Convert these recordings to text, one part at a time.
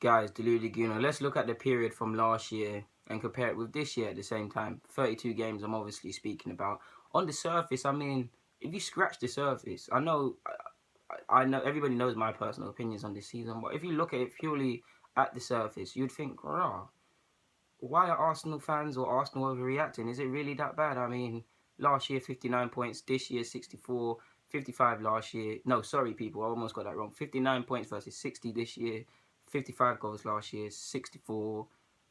Guys, Deluded Guna, let's look at the period from last year and compare it with this year at the same time. 32 games I'm obviously speaking about. On the surface, I mean, if you scratch the surface, I know everybody knows my personal opinions on this season, but if you look at it purely at the surface, you'd think, rah, why are Arsenal fans or Arsenal overreacting? Is it really that bad? I mean, last year 59 points, this year 64, 55 last year. No, sorry people, I almost got that wrong. 59 points versus 60 this year, 55 goals last year, 64.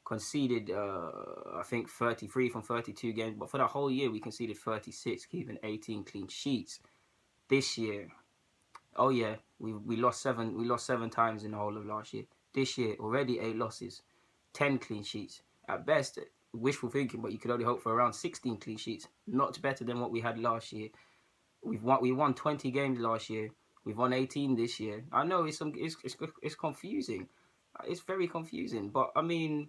Conceded, I think 33 from 32 games, but for the whole year we conceded 36, keeping 18 clean sheets. This year, oh yeah, we lost seven times in the whole of last year. This year, already 8 losses, 10 clean sheets. At best, wishful thinking, but you could only hope for around 16 clean sheets. Not better than what we had last year. We won 20 games last year. We've won 18 this year. I know it's confusing. It's very confusing. But I mean,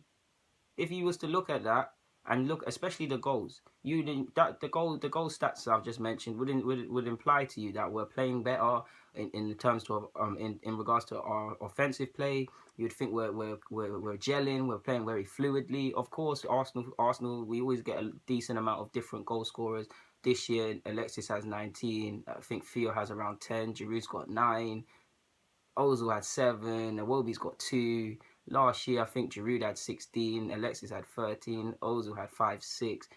if you was to look at that and look, especially the goals, the goal stats I've just mentioned would imply to you that we're playing better in terms of in regards to our offensive play. You'd think we're gelling, we're playing very fluidly. Of course, Arsenal, we always get a decent amount of different goal scorers. This year, Alexis has 19. I think Theo has around 10. Giroud's got 9. O.Giroud had 7. Iwobi's got 2. Last year, I think Giroud had 16. Alexis had 13. Ozil had 5, 6.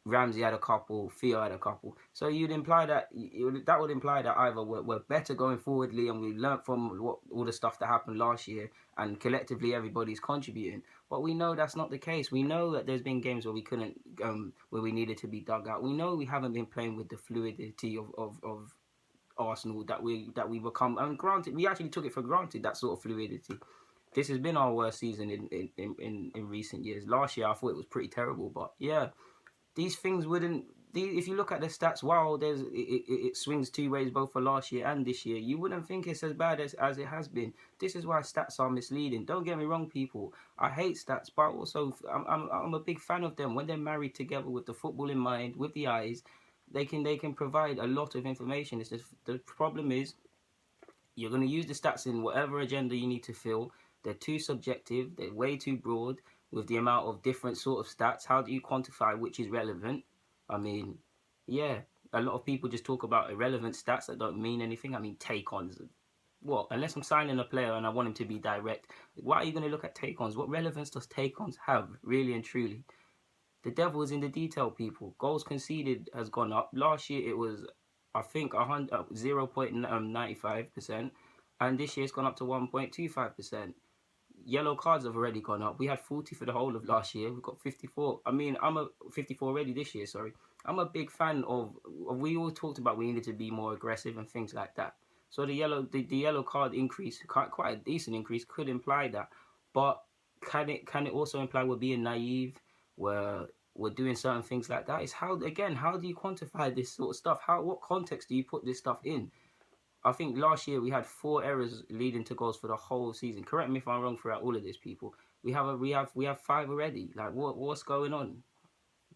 Ramsey had a couple. Theo had a couple. So you'd imply that that would imply that either we're better going forwardly and we learnt from all the stuff that happened last year and collectively everybody's contributing. But we know that's not the case. We know that there's been games where we couldn't, where we needed to be dug out. We know we haven't been playing with the fluidity of Arsenal that we become. And granted, we actually took it for granted, that sort of fluidity. This has been our worst season in recent years. Last year, I thought it was pretty terrible. But yeah, these things wouldn't. If you look at the stats, wow, it swings two ways, both for last year and this year. You wouldn't think it's as bad as it has been. This is why stats are misleading. Don't get me wrong, people. I hate stats, but also I'm a big fan of them when they're married together with the football in mind, with the eyes. They can provide a lot of information. It's just, the problem is you're going to use the stats in whatever agenda you need to fill. They're too subjective. They're way too broad with the amount of different sort of stats. How do you quantify which is relevant? I mean, yeah, a lot of people just talk about irrelevant stats that don't mean anything. I mean, take-ons. What? Unless I'm signing a player and I want him to be direct, why are you going to look at take-ons? What relevance does take-ons have, really and truly? The devil is in the detail, people. Goals conceded has gone up. Last year it was, I think, 0.95%, and this year it's gone up to 1.25%. Yellow cards have already gone up. We had 40 for the whole of last year. We've got 54. I mean, 54 already this year, sorry. I'm a big fan of, we all talked about we needed to be more aggressive and things like that. So the yellow card increase, quite a decent increase, could imply that. But can it also imply we're being naive, we're doing certain things like that? It's how do you quantify this sort of stuff? What context do you put this stuff in? I think last year we had 4 errors leading to goals for the whole season. Correct me if I'm wrong throughout all of this, people. We have 5 already. Like what's going on?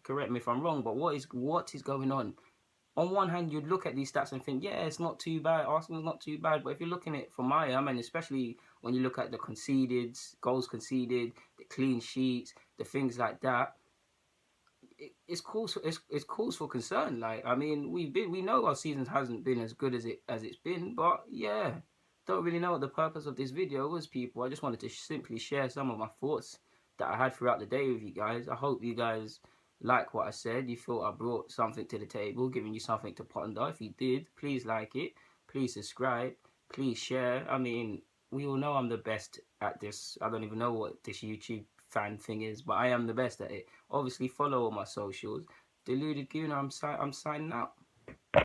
Correct me if I'm wrong, but what is going on? On one hand, you'd look at these stats and think, yeah, it's not too bad. Arsenal's not too bad. But if you're looking at it from my and especially when you look at the conceded, goals conceded, the clean sheets, the things like that, it's cause for concern. Like, I mean, we know our season hasn't been as good as it's been, but yeah, don't really know what the purpose of this video was, people. I just wanted to simply share some of my thoughts that I had throughout the day with you guys. I hope you guys like what I said. You thought I brought something to the table, giving you something to ponder. If you did, please like it, please subscribe, please share. I mean, we all know I'm the best at this. I don't even know what this YouTube fan thing is, but I am the best at it. Obviously, follow all my socials. Deluded Gooner, I'm signing out.